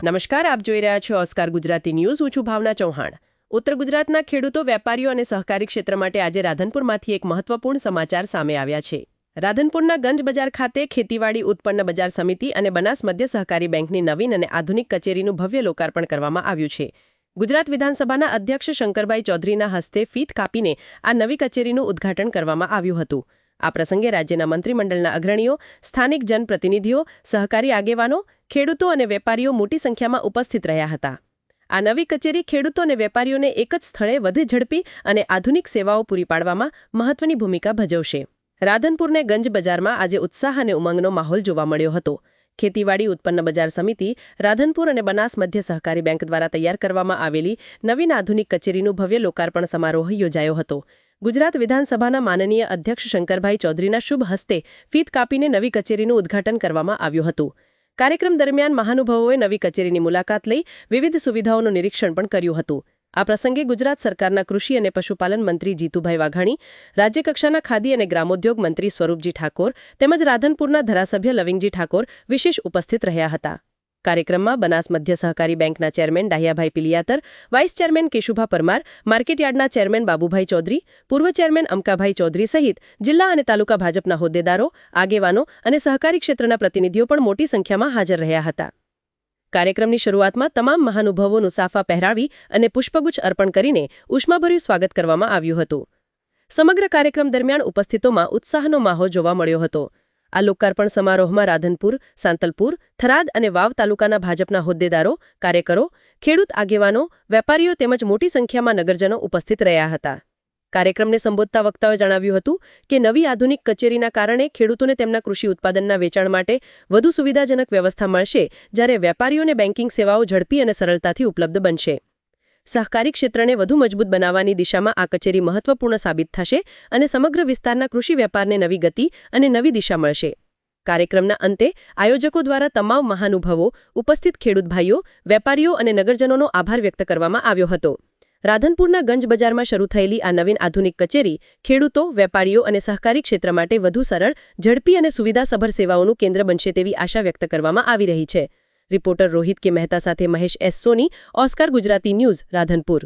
નમસ્કાર, આપ જોઈ રહ્યા છો ઓસ્કાર ગુજરાતી ન્યૂઝ. હું છું ભાવના ચૌહાણ. ઉત્તર ગુજરાતના ખેડૂતો, વેપારીઓ અને સહકારી ક્ષેત્ર માટે આજે રાધનપુરમાંથી એક મહત્વપૂર્ણ સમાચાર સામે આવ્યા છે. રાધનપુરના ગંજ બજાર ખાતે ખેતીવાડી ઉત્પન્ન બજાર સમિતિ અને બનાસ મધ્ય સહકારી બેંકની નવીન અને આધુનિક કચેરીનું ભવ્ય લોકાર્પણ કરવામાં આવ્યું છે. ગુજરાત વિધાનસભાના અધ્યક્ષ શંકરભાઈ ચૌધરીના હસ્તે ફીત કાપીને આ નવી કચેરીનું ઉદ્ઘાટન કરવામાં આવ્યું હતું. આ પ્રસંગે રાજ્યના મંત્રીમંડળના અગ્રણીઓ, સ્થાનિક જનપ્રતિનિધિઓ, સહકારી આગેવાનો, ખેડૂતો અને વેપારીઓ મોટી સંખ્યામાં ઉપસ્થિત રહ્યા હતા. આ નવી કચેરી ખેડૂતો અને વેપારીઓને એક જ સ્થળે વધુ ઝડપી અને આધુનિક સેવાઓ પૂરી પાડવામાં મહત્વની ભૂમિકા ભજવશે. રાધનપુરને ગંજ બજારમાં આજે ઉત્સાહ અને ઉમંગનો માહોલ જોવા મળ્યો હતો. ખેતીવાડી ઉત્પન્ન બજાર સમિતિ, રાધનપુર અને બનાસ મધ્ય સહકારી બેંક દ્વારા તૈયાર કરવામાં આવેલી નવીન આધુનિક કચેરીનું ભવ્ય લોકાર્પણ સમારોહ યોજાયો હતો. ગુજરાત વિધાનસભાના માનનીય અધ્યક્ષ શંકરભાઈ ચૌધરીના શુભ હસ્તે ફીત કાપીને નવી કચેરીનું ઉદ્ઘાટન કરવામાં આવ્યું હતું. કાર્યક્રમ દરમિયાન મહાનુભાવોએ નવી કચેરીની મુલાકાત લઈ વિવિધ સુવિધાઓનું નિરીક્ષણ પણ કર્યું હતું. આ પ્રસંગે ગુજરાત સરકારના કૃષિ અને પશુપાલન મંત્રી જીતુભાઈ વાઘાણી, રાજ્યકક્ષાના ખાદી અને ગ્રામોદ્યોગ મંત્રી સ્વરૂપજી ઠાકોર તેમજ રાધનપુરના ધારાસભ્ય લવિંગજી ઠાકોર વિશેષ ઉપસ્થિત રહ્યા હતા. કાર્યક્રમમાં બનાસ મધ્ય સહકારી બેંકના chairman Dahyabhai Piliyatar, vice chairman Keshubha Parmar, માર્કેટયાર્ડના ચેરમેન બાબુભાઈ ચૌધરી, પૂર્વ ચેરમેન અમકાભાઈ ચૌધરી સહિત જિલ્લા અને તાલુકા ભાજપના હોદ્દેદારો, આગેવાનો અને સહકારી ક્ષેત્રના પ્રતિનિધિઓ પણ મોટી સંખ્યામાં હાજર રહ્યા હતા. કાર્યક્રમની શરૂઆતમાં તમામ મહાનુભાવોનું સાફા પહેરાવી અને પુષ્પગુચ્છ અર્પણ કરીને ઉષ્માભર્યું સ્વાગત કરવામાં આવ્યું હતું. સમગ્ર કાર્યક્રમ દરમિયાન ઉપસ્થિતોમાં ઉત્સાહનો માહોલ જોવા મળ્યો હતો. આ લોકાર્પણ સમારોહમાં રાધનપુર, સાંતલપુર, થરાદ અને વાવ તાલુકાના ભાજપના હોદ્દેદારો, કાર્યકરો, ખેડૂત આગેવાનો, વેપારીઓ તેમજ મોટી સંખ્યામાં નગરજનો ઉપસ્થિત રહ્યા હતા. કાર્યક્રમને સંબોધતા વક્તાઓએ જણાવ્યું હતું કે નવી આધુનિક કચેરીના કારણે ખેડૂતોને તેમના કૃષિ ઉત્પાદનના વેચાણ માટે વધુ સુવિધાજનક વ્યવસ્થા મળશે, જ્યારે વેપારીઓને બેન્કિંગ સેવાઓ ઝડપી અને સરળતાથી ઉપલબ્ધ બનશે. સહકારી ક્ષેત્રને વધુ મજબૂત બનાવવાની દિશામાં આ કચેરી મહત્વપૂર્ણ સાબિત થશે અને સમગ્ર વિસ્તારના કૃષિ વેપારને નવી ગતિ અને નવી દિશા મળશે. કાર્યક્રમના અંતે આયોજકો દ્વારા તમામ મહાનુભાવો, ઉપસ્થિત ખેડૂત ભાઈઓ, વેપારીઓ અને નગરજનોનો આભાર વ્યક્ત કરવામાં આવ્યો હતો. રાધનપુરના ગંજ બજારમાં શરૂ થયેલી આ નવીન આધુનિક કચેરી ખેડૂતો, વેપારીઓ અને સહકારી ક્ષેત્ર માટે વધુ સરળ, ઝડપી અને સુવિધાસભર સેવાઓનું કેન્દ્ર બનશે તેવી આશા વ્યક્ત કરવામાં આવી રહી છે. રિપોર્ટર રોહિત કે મહેતા સાથે મહેશ એસ સોની, ઓસ્કાર ગુજરાતી ન્યૂઝ, રાધનપુર.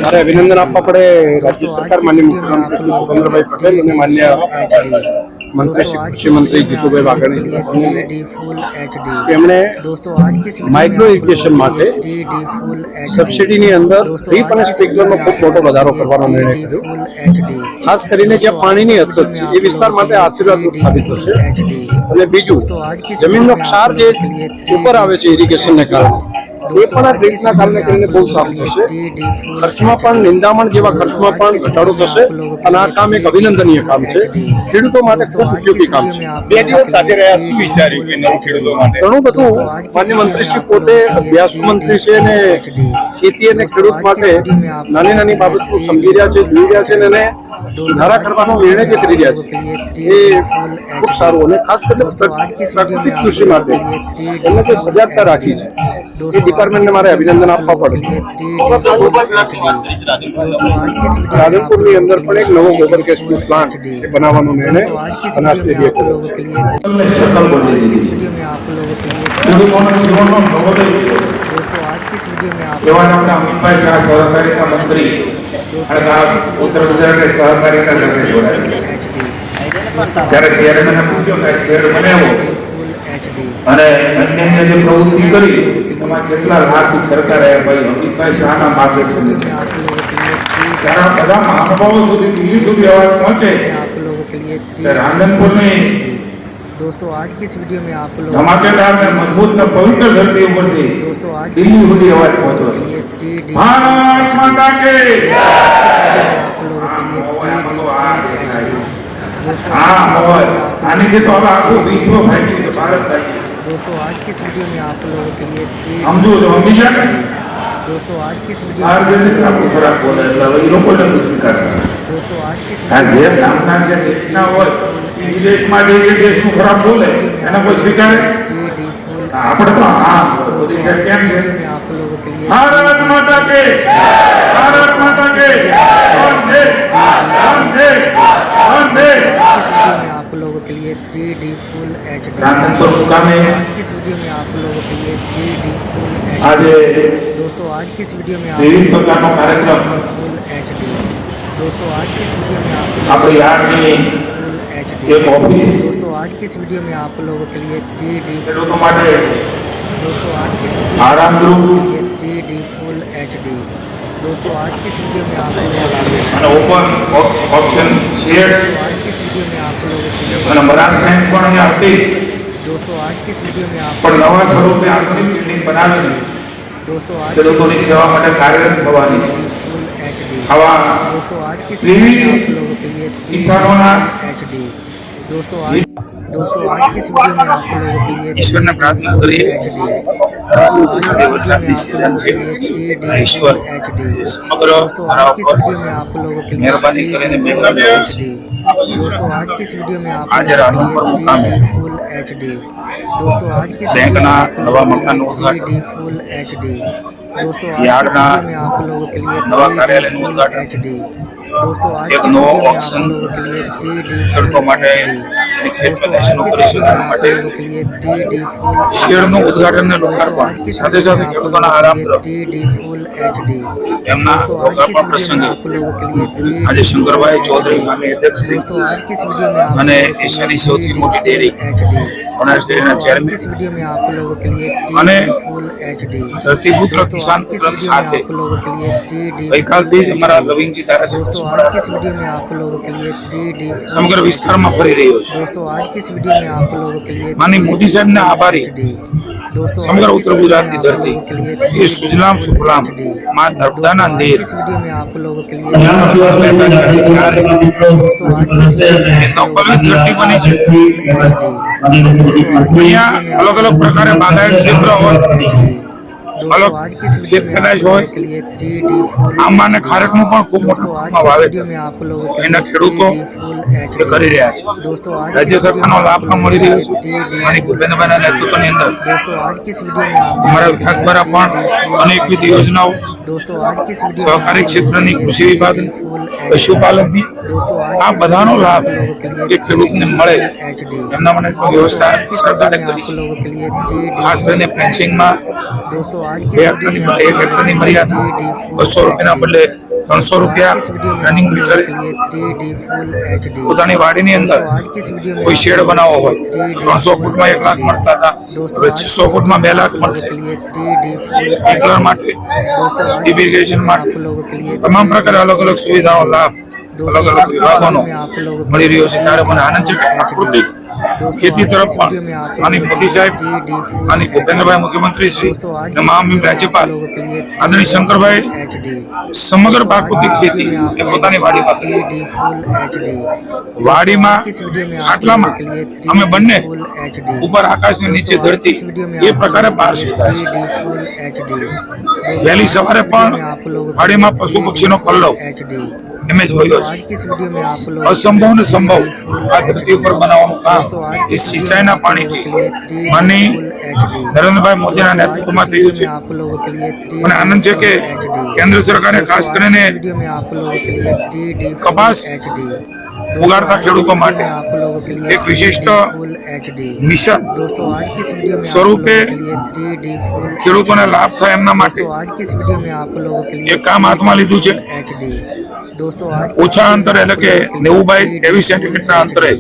મારે અભિનંદન આપવા પડે રાજ્ય સરકાર, માન્ય મુખ્યમંત્રી ભૂપેન્દ્રભાઈ પટેલ અને માન્ય મંત્રી કૃષિ મંત્રી જીતુભાઈ વાઘાણી, એમણે માઇક્રો ઇરિગેશન માટે સબસિડીની અંદર ડ્રીપ અને સ્પ્રિંકલરનો ખૂબ મોટો વધારો કરવાનો નિર્ણય કર્યો. ખાસ કરીને જ્યાં પાણીની અછત છે એ વિસ્તાર માટે આશીર્વાદરૂપ સાબિત થશે. અને બીજું, જમીનનો ક્ષાર જે ઉપર આવે છે ઇરિગેશનને કારણે, એ પણ આ ડ્રીપના કારણે કરીને બહુ સારું થશે. ખર્ચમાં પણ, નિંદામણ જેવા ખર્ચમાં પણ ઘટાડો થશે અને આ કામ એક અભિનંદનીય કામ છે. ખેડૂતો માટે ખૂબ ઉપયોગી કામ છે. 2 દિવસ સાથે રહ્યા, શું વિચાર્યું કે નવું ખેડૂતો માટે? ઘણું બધું. માન્ય મંત્રીશ્રી પોતે અભ્યાસુ મંત્રી છે અને ખેતી અને ખેડૂત માટે નાની નાની બાબતો સમજી રહ્યા છે, જોઈ રહ્યા છે અને એને સુધારા કરવાનો નિર્ણય જે કરી રહ્યા છે એ ખૂબ સારું. અને ખાસ કરીને પ્રાકૃતિક કૃષિ માટે એમને જે સજાગતા રાખી છે એ ડિપાર્ટમેન્ટને મારે અભિનંદન આપવા પડે. રાધનપુરની અંદર પણ એક નવો ગોબર ગેસનો પ્લાન્ટ બનાવવાનો નિર્ણય બનાસ ડેરીએ કર્યો છે. उत्तर गुजरात के सहकारिता સાથે જોડાયેલું ત્યારે ચેરમેને પૂછ્યું કે શેર બનાવ્યો અને અન્ય જે પ્રવૃત્તિ કરી એમાં કેટલા લાખ સરકારે ભાઈ અમિતભાઈ શાહના માર્ગદર્શન ત્યારે બધા મહાનુભાવો સુધી દિલ્હી સુધી અવાજ પહોંચે રાધનપુરની दोस्तों आज की इस वीडियो में आप लोग धमाकेदार ने मजबूत ने पवित्र धरती ऊपर थी दोस्तों आज दिल्ली સુધી અવાજ પહોંચ્યો. ભારત માતા કે आप लोगों के लिए 3D दोस्तों આની જે તો હવે આખું વિશ્વ ભાઈ છે, ભારત ભાઈ. दोस्तों आज की इस वीडियो में आप लोगों के लिए 3D સમજો છો, સમજી ગયા ને? दोस्तों आज की इस वीडियो આ જે આપણું ખરાબ બોલે એટલે હવે એ લોકોને પૂછી કરતા. दोस्तों आज की इस આ જે નામના જે દેશના હોય એ વિદેશમાં જે દેશનું ખરાબ બોલે એને કોઈ સ્વીકારે? 3D फुल આપણે તો હા બધી કેમ છે? में आप लोगों के लिए भारत माता के, भारत माता के, वंदे वंदे वंदे. इस वीडियो में आप आप लोगों के लिए 3D फुल HD। રાધનપુર મુકામે आज की इस वीडियो में आप लोगों के लिए 3D फुल આજે HD। दोस्तों आज की इस वीडियो में आप વિવિધ પ્રકારનો કાર્યક્રમ फुल HD। दोस्तों आज की इस वीडियो में आप આપણી યાર્ડની फुल HD। એક ઓફિસ दोस्तों आज की इस वीडियो में आप लोगों के लिए 3D। ખેડૂતો માટે दोस्तों आज की इस वीडियो આરામગૃહ में 3D फुल HD। दोस्तों आज की इस वीडियो में आप लोगों के लिए અને ઓપન ઓપ્શન શેડ दोस्तों आज की इस वीडियो में आप लोगों के लिए અને મરાઠ બેંક પણ અહીંયા હતી दोस्तों आज की इस वीडियो में आप પણ નવા સ્વરૂપે આધુનિક બિલ્ડિંગ બનાવી दोस्तों आज की इस ખેડૂતોની સેવા માટે કાર્યરત થવાની फुल HD। આવા दोस्तों आज की इस वीडियो में आप लोगों के लिए 3D કિસાનોના HD। दोस्तों आज की इस वीडियो में आप लोगों के लिए ઈશ્વરને પ્રાર્થના કરીએ વરસાદની સિઝન છે ઈશ્વર સમગ્ર મારા ઉપર મહેરબાની કરીને મેઘના दोस्तों आज की इस वीडियो में आप આજે રાધનપુર મુકામે फुल HD। दोस्तों आज की इस બેંકના वीडियो નવા में મકાનનું ઉદ્ઘાટન 3D फुल HD। दोस्तों आज की इस યાર્ડના वीडियो में आप लोगों के लिए નવા 3D કાર્યાલયનું फुल ઉદ્ઘાટન HD। दोस्तों आज એક की इस નવો वीडियो में आप ઓપ્શન लोगों के लिए 3D ખેડૂતો માટે HD। ખેત दोस्तों आज પ્રદેશનું की इस કરી वीडियो में સુધારવા आप માટે लोगों के लिए 3D फुल શેડનું ઉદ્ઘાટન અને લોકાર્પણ સાથે સાથે ખેડૂતોના આરામગૃહ 3D फुल HD। એમના दोस्तों आज की इस લોકાર્પણ वीडियो में પ્રસંગે आप लोगों के लिए 3D આજે શંકરભાઈ ચૌધરી ગામે અધ્યક્ષ શ્રી दोस्तों आज की इस वीडियो में आप અને लोगों के लिए એશિયાની સૌથી મોટી ડેરી 3D HD। બનાસ ડેરીના दोस्तों आज की ચેરમેન इस वीडियो में आप लोगों के लिए 3D અને फुल HD। ધરતીપુત્ર दोस्तों કિસાન आज की इस પુત્રની वीडियो में સાથે आप लोगों के लिए 3D ગઈકાલથી જ અમારા લવિંગજી ધારાસભ્ય दोस्तों आज की इस वीडियो में आप लोगों के लिए 3D સમગ્ર વિસ્તારમાં ફરી રહ્યો છે दोस्तों आज की इस वीडियो में आप लोगों के लिए માનની મોદી સાહેબના આભારી HD। दोस्तों સમગ્ર आज की ઉત્તર इस वीडियो ગુજરાતની में आप ધરતી लोगों के लिए એ સુજલામ સુફલામ માં નર્મદાના दोस्तों आज નીર की इस वीडियो में आप लोगों के लिए મહેતાની હતી ત્યારે दोस्तों आज की इस वीडियो में એ નવકલન ધરતી બની છે અહીંયા અલગ અલગ પ્રકારે બાગાયત ક્ષેત્ર હોય दोस्तों आज की इस वीडियो में પેદાશ आप હોય लोगों के लिए 3D फुल આંબા અને ખારેકનું પણ ખૂબ મોટા दोस्तों आज પ્રમાણમાં की इस વાવેતર वीडियो में आप लोगों के એના लिए ખેડૂતો 3D फुल એ HD। કરી રહ્યા છે दोस्तों आज રાજ્ય की इस वीडियो સરકારનો में લાભ आप પણ लोगों મળી के રહ્યો लिए છે 3D અને ભૂપેન્દ્રભાઈના નેતૃત્વની અંદર दोस्तों आज की इस वीडियो में आप અમારા लोगों के વિભાગ लिए દ્વારા 3D પણ फुल અનેકવિધ યોજનાઓ दोस्तों आज की इस वीडियो में સહકારી आप ક્ષેત્રની लोगों के કૃષિ लिए વિભાગની 3D फुल HD। પશુપાલનની दोस्तों आज આ की इस બધાનો वीडियो में લાભ आप लोगों के लिए એ ખેડૂતને 3D મળે फुल HD। એમના માટે કોઈ दोस्तों વ્યવસ્થા आज की इस સરકારે वीडियो में કરી आप છે लोगों के लिए 3D ખાસ કરીને ફેન્સિંગમાં दोस्तों आज की 2 इस वीडियो હેક્ટરની में आप બદલે 1 लोगों હેક્ટરની के लिए મર્યાદા 3D फुल 200 રૂપિયાના HD। બદલે 300 રૂપિયા इस वीडियो में રનિંગ आप लोगों મીટરે के लिए 3D फुल HD। પોતાની વાડીની અંદર दोस्तों आज की इस वीडियो में કોઈ आप શેડ लोगों બનાવવો के હોય लिए તો 3D 300 फुल ફૂટમાં 1 લાખ HD। મળતા હતા दोस्तों હવે आज की इस 600 ફૂટમાં 2 वीडियो में લાખ आप लोगों મળશે के लिए 3D फुल સ્પ્રિંકલર HD। માટે दोस्तों आज की इस ઇરિગેશન वीडियो में માટે आप लोगों के लिए તમામ 3D પ્રકારે અલગ અલગ સુવિધાઓ લાભ दोस्तों અલગ आज અલગ की इस વિભાગોનો वीडियो में आप लोगों के મળી लिए રહ્યો છે ત્યારે મને આનંદ છે કે 3D પ્રાકૃતિક दोस्तों ખેતી आज की તરફ इस પણ वीडियो में आप માનની लोगों के મોદી लिए સાહેબ 3D फुल માનની ભૂપેન્દ્રભાઈ મુખ્યમંત્રી શ્રી दोस्तों आज અને की इस મહામહિમ वीडियो में आप રાજ્યપાલ लोगों के लिए આદરણીય 3D શંકરભાઈ HD। સમગ્ર दोस्तों आज की પ્રાકૃતિક इस ખેતી वीडियो में आप એ लोगों પોતાની के વાડીમાં लिए કરી 3D फुल HD। વાડીમાં दोस्तों आज की इस वीडियो में आप ખાટલામાં लोगों के लिए અમે 3D બંને फुल HD। ઉપર આકાશ ને નીચે दोस्तों आज की ધરતી इस वीडियो में એ आप પ્રકારે लोगों પાર के लिए સુધાય છે 3D फुल HD। दोस्तों વહેલી आज की સવારે इस वीडियो પણ में आप लोगों के વાડીમાં लिए પશુ 3D પક્ષીનો फुल કલ્લવ HD। એમે જોયો दोस्तों आज છે की इस वीडियो में आप लोगों के અસંભવ ને लिए સંભવ 3D फुल આ ધરતી ઉપર બનાવવાનું કામ दोस्तों आज की એ इस वीडियो में સિંચાઈના आप પાણીથી लोगों के लिए 3D માનની फुल HD। નરેન્દ્રભાઈ મોદીના दोस्तों आज की નેતૃત્વમાં इस થયું वीडियो છે में आप लोगों के लिए 3D મને આનંદ છે કે फुल HD। કેન્દ્ર સરકારે दोस्तों ખાસ आज કરીને की इस वीडियो में आप लोगों के लिए 3D फुल કપાસ HD। ઉગાડતા ખેડૂતો માટે आप लोगों के लिए એક વિશિષ્ટ 3D फुल HD। મિશન दोस्तों आज की इस वीडियो में आप સ્વરૂપે लोगों के लिए 3D फुल ખેડૂતોને લાભ થાય એમના માટે दोस्तों आज की इस वीडियो में आप लोगों के लिए એક કામ હાથમાં લીધું છે HD। दोस्तों आज की इस ઓછા वीडियो અંતરે में એટલે आप કે लोगों के लिए 90 બાય 3D 23 સેન્ટીમીટરના અંતરે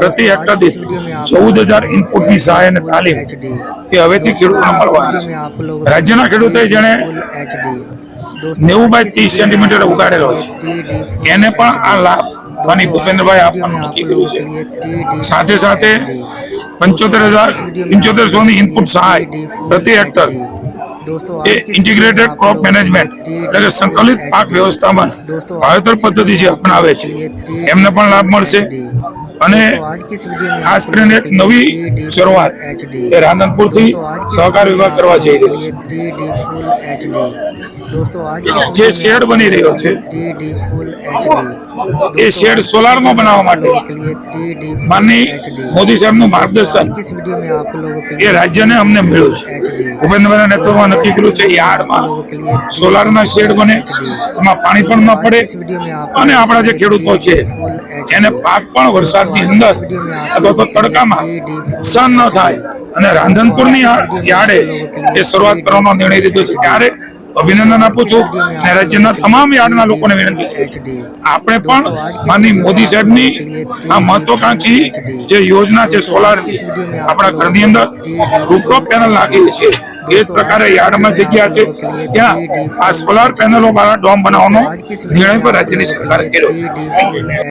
પ્રતિ दोस्तों, હેક્ટર आज की इस દીઠ वीडियो में आप 14,000 ઇનપુટની સહાય અને फुल તાલીમ HD। એ હવેથી दोस्तों, ખેડૂતોને आज की इस મળવાની वीडियो में आप लोगों છે के રાજ્યના लिए ખેડૂતોએ 3D જેણે फुल HD। दोस्तों, 90 आज બાય की इस 30 वीडियो में સેન્ટીમીટર आप लोगों ઉગાડેલો के છે लिए 3D फुल એને પણ આ HD। લાભ માની दोस्तों, ભૂપેન્દ્રભાઈ आज की इस वीडियो આપવાનું में નક્કી आप કર્યું लोगों છે के लिए 3D સાથે फुल સાથે HD। 75,000 ઇનપુટ સહાય પ્રતિ હેક્ટર दोस्तों, એ आज की इस वीडियो में ઇન્ટિગ્રેટેડ आप ક્રોપ लोगों के મેનેજમેન્ટ लिए એટલે કે 3D સંકલિત फुल પાક HD। વ્યવસ્થાપન दोस्तों, आज વાવેતર की इस પદ્ધતિ वीडियो જે में आप અપનાવે लोगों છે के लिए 3D એમને પણ લાભ फुल મળશે HD। અને दोस्तों, आज की इस वीडियो में ખાસ आप કરીને लोगों એક के लिए નવી 3D શરૂઆત HD। એ રાધનપુરથી दोस्तों, आज की इस સહકાર वीडियो में વિભાગ आप કરવા જઈ लोगों के રહ્યો लिए છે 3D फुल HD। दोस्तों आज જે શેડ બની રહ્યો છે 3D फुल HD એ શેડ સોલારમાં બનાવવા માટે के लिए 3D માનની મોદી સાહેબનું માર્ગદર્શન इस वीडियो में आप लोगों के એ लिए રાજ્યને અમને મળ્યું છે ભૂપેન્દ્રભાઈના નેતૃત્વમાં નક્કી કર્યું છે યાર્ડમાં સોલારના શેડ બને એમાં પાણી પણ ન પડે इस वीडियो में आप અને આપણા જે ખેડૂતો છે એને પાક પણ વરસાદની અંદર અથવા તો તડકામાં નુકસાન ન થાય અને રાંધનપુરની યાર્ડે એ શરૂઆત કરવાનો નિર્ણય લીધો છે ત્યારે અભિનંદન આપું છું અને રાજ્યના તમામ યાર્ડના લોકોને વિનંતી કરું છું આપણે પણ માનની મોદી સાહેબની આ મહત્વાકાંક્ષી જે યોજના છે સોલારની આપણા ઘરની અંદર રૂપટોપ પેનલ નાખી છે એ જ પ્રકારે યાર્ડમાં જગ્યા છે ત્યાં આ સોલાર પેનલો વાળા ડોમ બનાવવાનો નિર્ણય પર રાજ્યની સરકારે કર્યો છે.